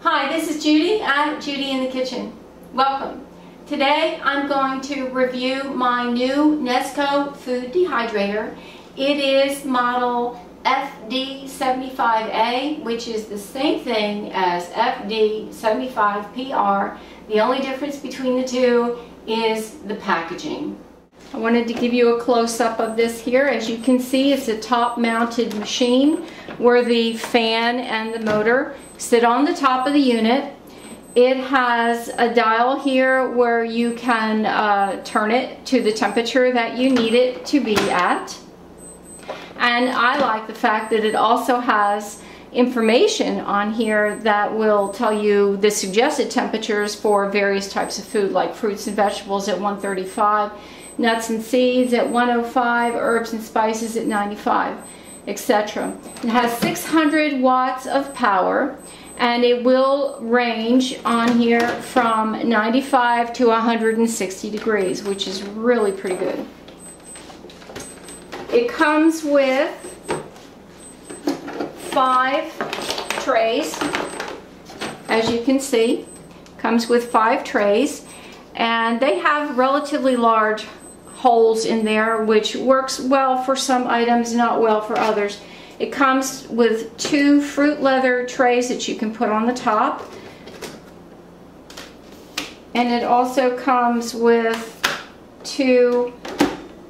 Hi, this is Judy at Judy in the Kitchen. Welcome. Today I'm going to review my new Nesco Food Dehydrator. It is model FD75A, which is the same thing as FD75PR. The only difference between the two is the packaging. I wanted to give you a close-up of this here. As you can see, it's a top-mounted machine where the fan and the motor sit on the top of the unit. It has a dial here where you can turn it to the temperature that you need it to be at. And I like the fact that it also has information on here that will tell you the suggested temperatures for various types of food, like fruits and vegetables at 135, nuts and seeds at 105, herbs and spices at 95, etc. It has 600 watts of power, and it will range on here from 95 to 160 degrees, which is really pretty good. It comes with 5 trays. As you can see, comes with 5 trays, and they have relatively large holes in there, which works well for some items, not well for others. It comes with 2 fruit leather trays that you can put on the top, and it also comes with 2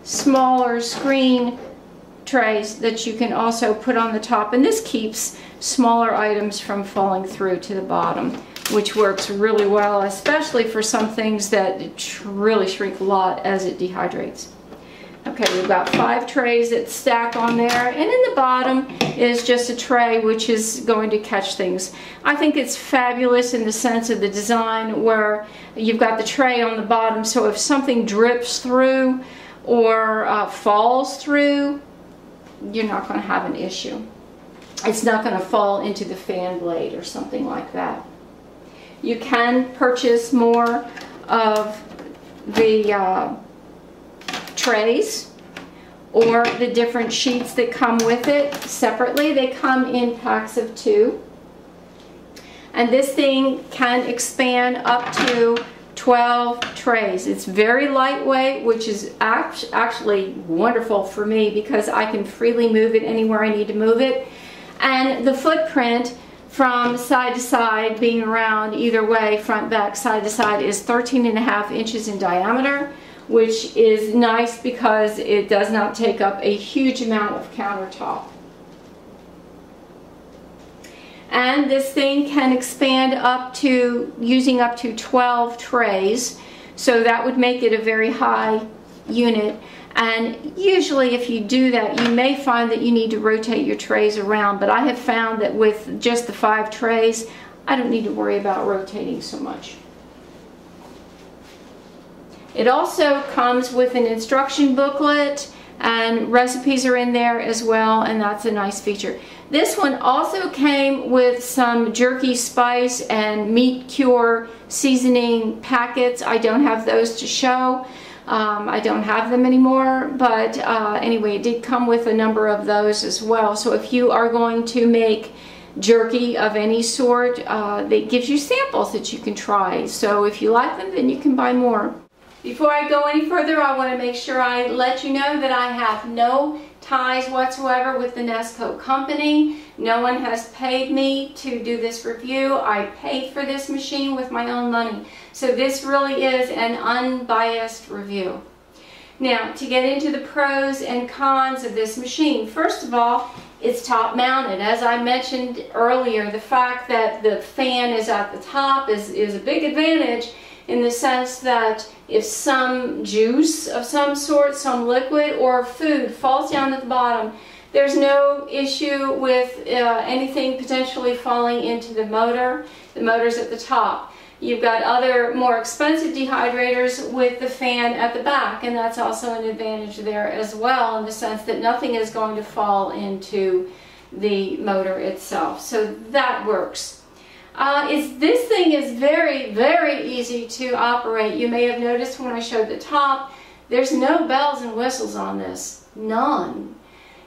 smaller screen trays that you can also put on the top, and this keeps smaller items from falling through to the bottom, which works really well, especially for some things that really shrink a lot as it dehydrates. Okay, we've got 5 trays that stack on there, and in the bottom is just a tray which is going to catch things. I think it's fabulous in the sense of the design where you've got the tray on the bottom, so if something drips through or falls through, you're not going to have an issue. It's not going to fall into the fan blade or something like that. You can purchase more of the trays or the different sheets that come with it separately. They come in packs of 2. And this thing can expand up to 12 trays. It's very lightweight, which is actually wonderful for me because I can freely move it anywhere I need to move it. And the footprint from side to side, being around either way, front, back, side to side, is 13.5 inches in diameter, which is nice because it does not take up a huge amount of countertop. And this thing can expand up to, using up to 12 trays, so that would make it a very high unit. And usually if you do that, you may find that you need to rotate your trays around, but I have found that with just the 5 trays, I don't need to worry about rotating so much. It also comes with an instruction booklet, and recipes are in there as well, and that's a nice feature. This one also came with some jerky spice and meat cure seasoning packets. I don't have those to show. I don't have them anymore, but anyway, it did come with a number of those as well. So if you are going to make jerky of any sort, it gives you samples that you can try. So if you like them, then you can buy more. Before I go any further, I want to make sure I let you know that I have no ties whatsoever with the Nesco company. No one has paid me to do this review. I paid for this machine with my own money. So this really is an unbiased review. Now, to get into the pros and cons of this machine, first of all, it's top mounted. As I mentioned earlier, the fact that the fan is at the top is a big advantage, in the sense that if some juice of some sort, some liquid or food falls down at the bottom, there's no issue with anything potentially falling into the motor. The motor's at the top. You've got other more expensive dehydrators with the fan at the back, and that's also an advantage there as well, in the sense that nothing is going to fall into the motor itself. So that works. This thing is very, very easy to operate. You may have noticed when I showed the top, there's no bells and whistles on this. None.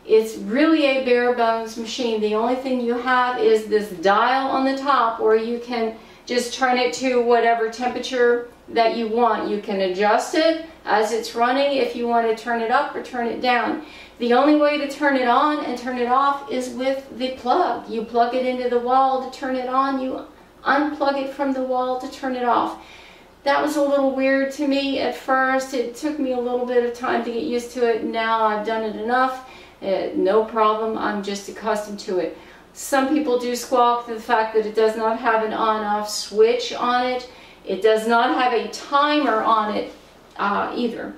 It's really a bare bones machine. The only thing you have is this dial on the top where you can just turn it to whatever temperature that you want. You can adjust it as it's running if you want to turn it up or turn it down. The only way to turn it on and turn it off is with the plug. You plug it into the wall to turn it on, you unplug it from the wall to turn it off. That was a little weird to me at first. It took me a little bit of time to get used to it. Now I've done it enough. No problem. I'm just accustomed to it. Some people do squawk to the fact that it does not have an on-off switch on it. It does not have a timer on it either.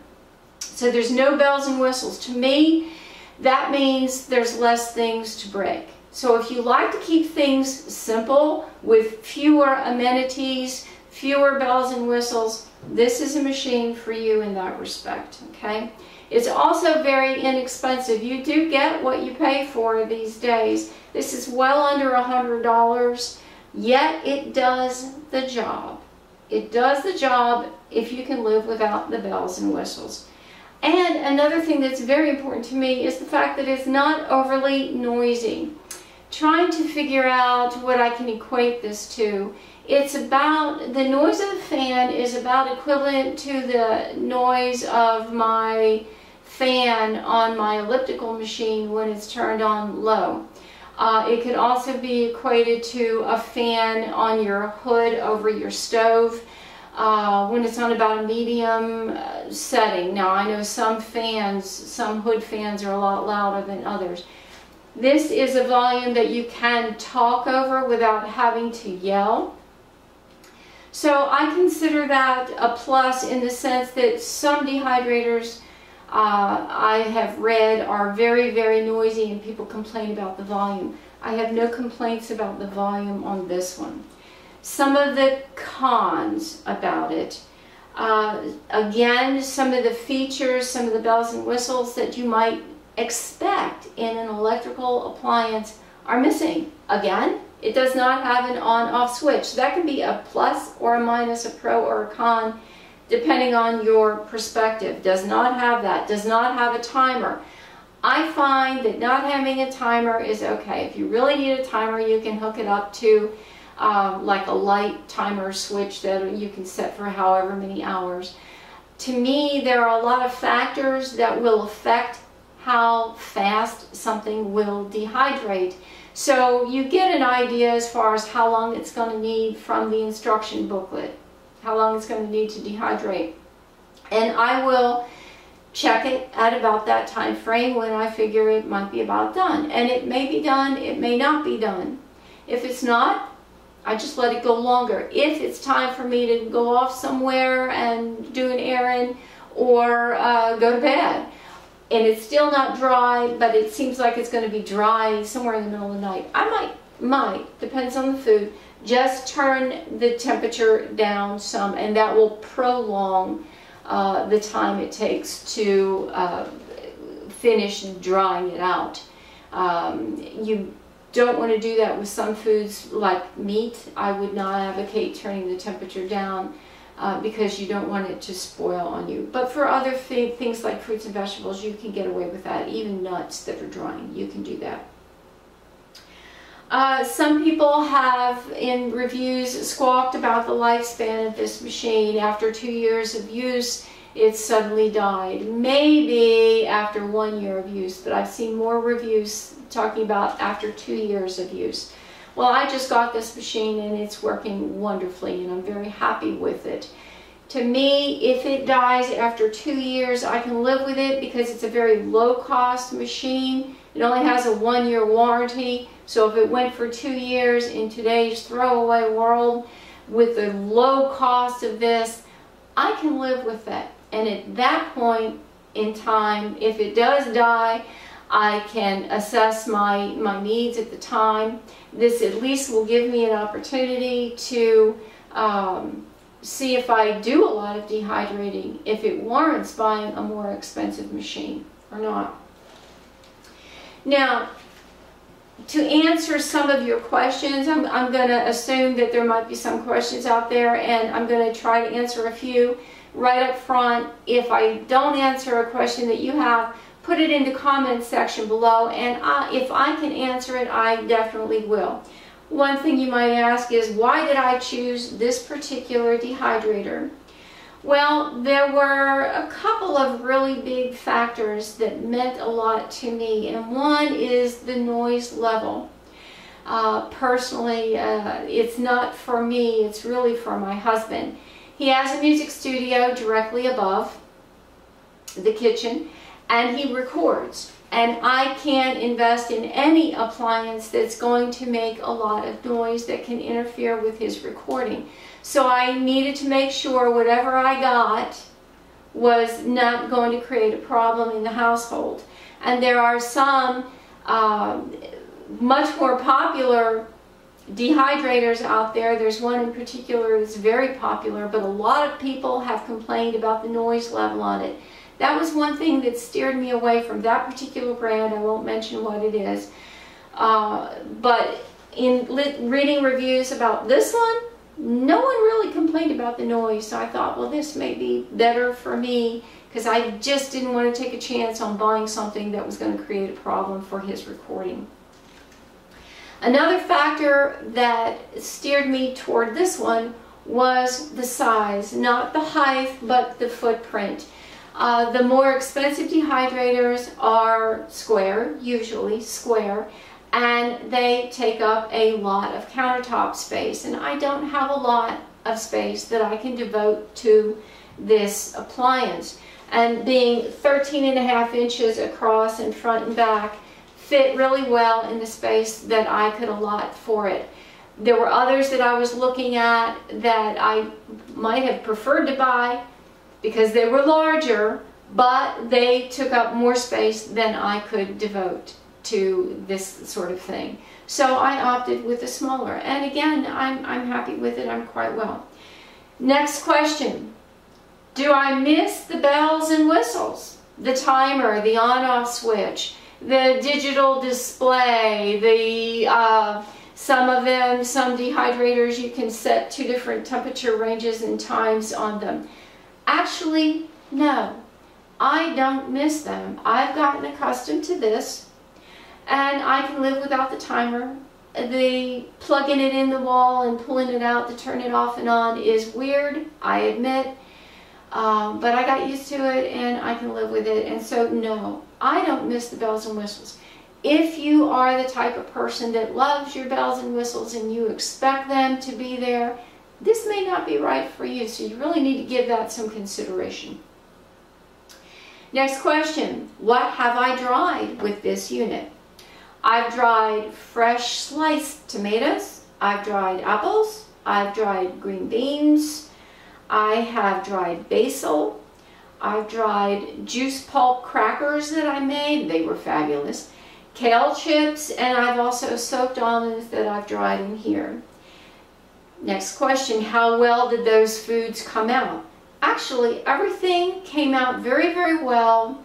So there's no bells and whistles. To me, that means there's less things to break. So if you like to keep things simple with fewer amenities, fewer bells and whistles, this is a machine for you in that respect, okay? It's also very inexpensive. You do get what you pay for these days. This is well under $100, yet it does the job. It does the job if you can live without the bells and whistles. And another thing that's very important to me is the fact that it's not overly noisy. Trying to figure out what I can equate this to. It's about, the noise of the fan is about equivalent to the noise of my fan on my elliptical machine when it's turned on low. It could also be equated to a fan on your hood over your stove when it's on about a medium setting. Now I know some fans, some hood fans are a lot louder than others. This is a volume that you can talk over without having to yell. So I consider that a plus in the sense that some dehydrators I have read are very, very noisy and people complain about the volume. I have no complaints about the volume on this one. Some of the cons about it, again, some of the features, some of the bells and whistles that you might expect in an electrical appliance are missing. Again, it does not have an on-off switch. That can be a plus or a minus, a pro or a con, depending on your perspective. Does not have that. Does not have a timer. I find that not having a timer is okay. If you really need a timer, you can hook it up to like a light timer switch that you can set for however many hours. To me, there are a lot of factors that will affect how fast something will dehydrate. So you get an idea as far as how long it's going to need from the instruction booklet, how long it's going to need to dehydrate. And I will check it at about that time frame when I figure it might be about done. And it may be done, it may not be done. If it's not, I just let it go longer. If it's time for me to go off somewhere and do an errand or go to bed, and it's still not dry, but it seems like it's going to be dry somewhere in the middle of the night, I might, depends on the food, just turn the temperature down some, and that will prolong the time it takes to finish drying it out. You don't want to do that with some foods like meat. I would not advocate turning the temperature down because you don't want it to spoil on you. But for other things like fruits and vegetables, you can get away with that. Even nuts that are drying, you can do that. Some people have, in reviews, squawked about the lifespan of this machine. After 2 years of use, it suddenly died. Maybe after 1 year of use, but I've seen more reviews talking about after 2 years of use. Well, I just got this machine and it's working wonderfully and I'm very happy with it. To me, if it dies after 2 years, I can live with it because it's a very low-cost machine. It only has a 1 year warranty. So if it went for 2 years in today's throwaway world with the low cost of this, I can live with that. And at that point in time, if it does die, I can assess my needs at the time. This at least will give me an opportunity to see if I do a lot of dehydrating, if it warrants buying a more expensive machine or not. Now, to answer some of your questions, I'm going to assume that there might be some questions out there, and I'm going to try to answer a few right up front. If I don't answer a question that you have, put it in the comments section below, and if I can answer it, I definitely will. One thing you might ask is, why did I choose this particular dehydrator? Well, there were a couple of really big factors that meant a lot to me, and one is the noise level. Personally, it's not for me, it's really for my husband. He has a music studio directly above the kitchen, and he records. And I can't invest in any appliance that's going to make a lot of noise that can interfere with his recording. So I needed to make sure whatever I got was not going to create a problem in the household. And there are some much more popular dehydrators out there. There's one in particular that's very popular, but a lot of people have complained about the noise level on it. That was one thing that steered me away from that particular brand. I won't mention what it is. But in reading reviews about this one, no one really complained about the noise. So I thought, well, this may be better for me, because I just didn't want to take a chance on buying something that was going to create a problem for his recording. Another factor that steered me toward this one was the size, not the height, but the footprint. The more expensive dehydrators are square, usually square, and they take up a lot of countertop space, and I don't have a lot of space that I can devote to this appliance. And being 13.5 inches across in front and back fit really well in the space that I could allot for it. There were others that I was looking at that I might have preferred to buy because they were larger, but they took up more space than I could devote to this sort of thing. So I opted with the smaller, and again, I'm happy with it. I'm quite well. Next question. Do I miss the bells and whistles? The timer, the on-off switch, the digital display, some of them, some dehydrators, you can set 2 different temperature ranges and times on them. Actually, no, I don't miss them. I've gotten accustomed to this, and I can live without the timer. The plugging it in the wall and pulling it out to turn it off and on is weird, I admit, but I got used to it and I can live with it. And so no, I don't miss the bells and whistles. If you are the type of person that loves your bells and whistles and you expect them to be there, this may not be right for you, so you really need to give that some consideration. Next question, what have I dried with this unit? I've dried fresh sliced tomatoes, I've dried apples, I've dried green beans, I have dried basil, I've dried juice pulp crackers that I made, they were fabulous, kale chips, and I've also soaked almonds that I've dried in here. Next question, how well did those foods come out? Actually, everything came out very, very well,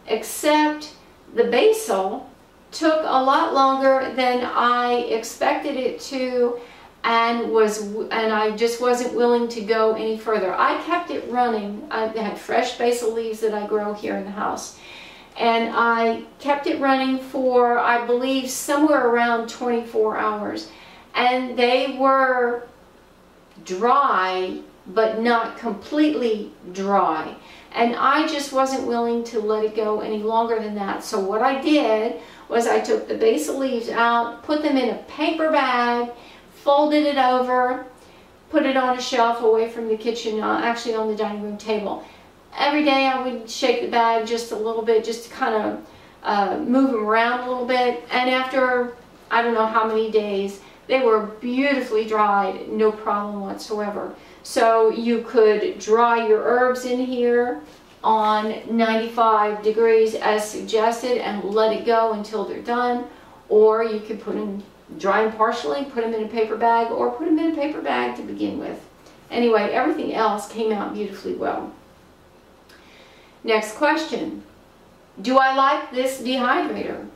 except the basil took a lot longer than I expected it to, and I just wasn't willing to go any further. I kept it running. I had fresh basil leaves that I grow here in the house, and I kept it running for, I believe, somewhere around 24 hours, and they were dry but not completely dry, and I just wasn't willing to let it go any longer than that. So what I did was I took the basil leaves out, put them in a paper bag, folded it over, put it on a shelf away from the kitchen, actually on the dining room table. Every day I would shake the bag just a little bit, just to kind of move them around a little bit, and after I don't know how many days, they were beautifully dried, no problem whatsoever. So you could dry your herbs in here on 95 degrees as suggested and let it go until they're done, or you could put them, dry them partially, put them in a paper bag, or put them in a paper bag to begin with. Anyway, everything else came out beautifully well. Next question, do I like this dehydrator?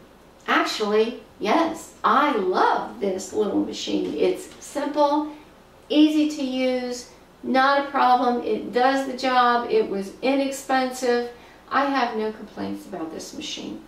Actually, yes, I love this little machine. It's simple, easy to use, not a problem. It does the job. It was inexpensive. I have no complaints about this machine.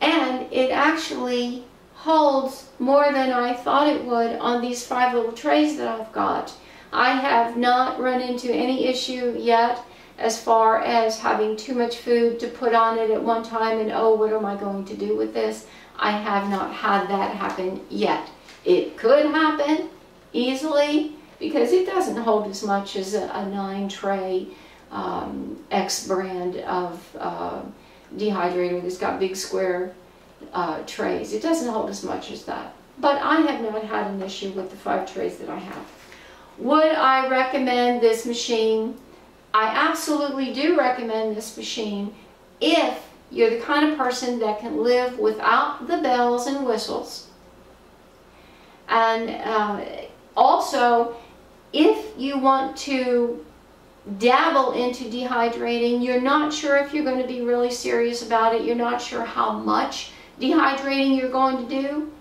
And it actually holds more than I thought it would on these 5 little trays that I've got. I have not run into any issue yet as far as having too much food to put on it at one time and, oh, what am I going to do with this? I have not had that happen yet. It could happen easily because it doesn't hold as much as a 9-tray X brand of dehydrator that's got big square trays. It doesn't hold as much as that. But I have not had an issue with the 5 trays that I have. Would I recommend this machine? I absolutely do recommend this machine if you're the kind of person that can live without the bells and whistles. And also, if you want to dabble into dehydrating, you're not sure if you're going to be really serious about it, you're not sure how much dehydrating you're going to do,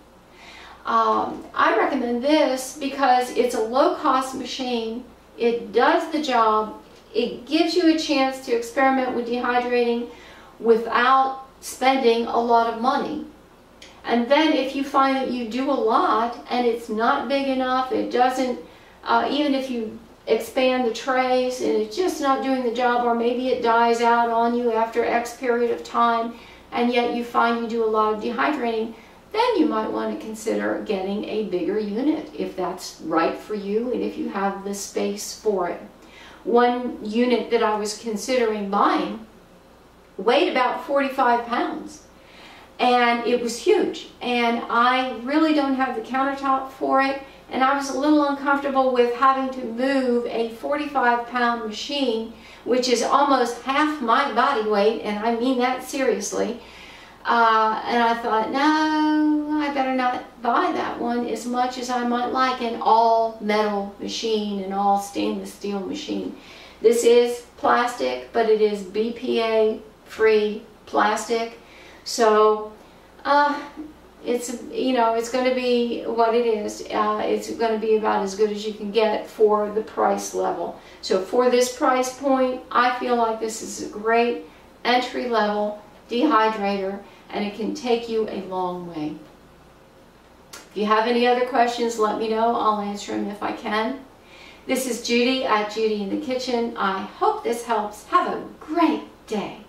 I recommend this because it's a low-cost machine. It does the job. It gives you a chance to experiment with dehydrating without spending a lot of money. And then if you find that you do a lot and it's not big enough, it doesn't, even if you expand the trays and it's just not doing the job, or maybe it dies out on you after X period of time, and yet you find you do a lot of dehydrating, then you might want to consider getting a bigger unit if that's right for you and if you have the space for it. One unit that I was considering buying weighed about 45 pounds. And it was huge, and I really don't have the countertop for it, and I was a little uncomfortable with having to move a 45-pound machine, which is almost half my body weight, and I mean that seriously. And I thought, no, I better not buy that one, as much as I might like an all-metal machine, an all-stainless steel machine. This is plastic, but it is BPA-free plastic. So it's, you know, it's going to be what it is. It's going to be about as good as you can get for the price level. So for this price point, I feel like this is a great entry-level dehydrator, and it can take you a long way. If you have any other questions, let me know. I'll answer them if I can. This is Judy at Judy in the Kitchen. I hope this helps. Have a great day.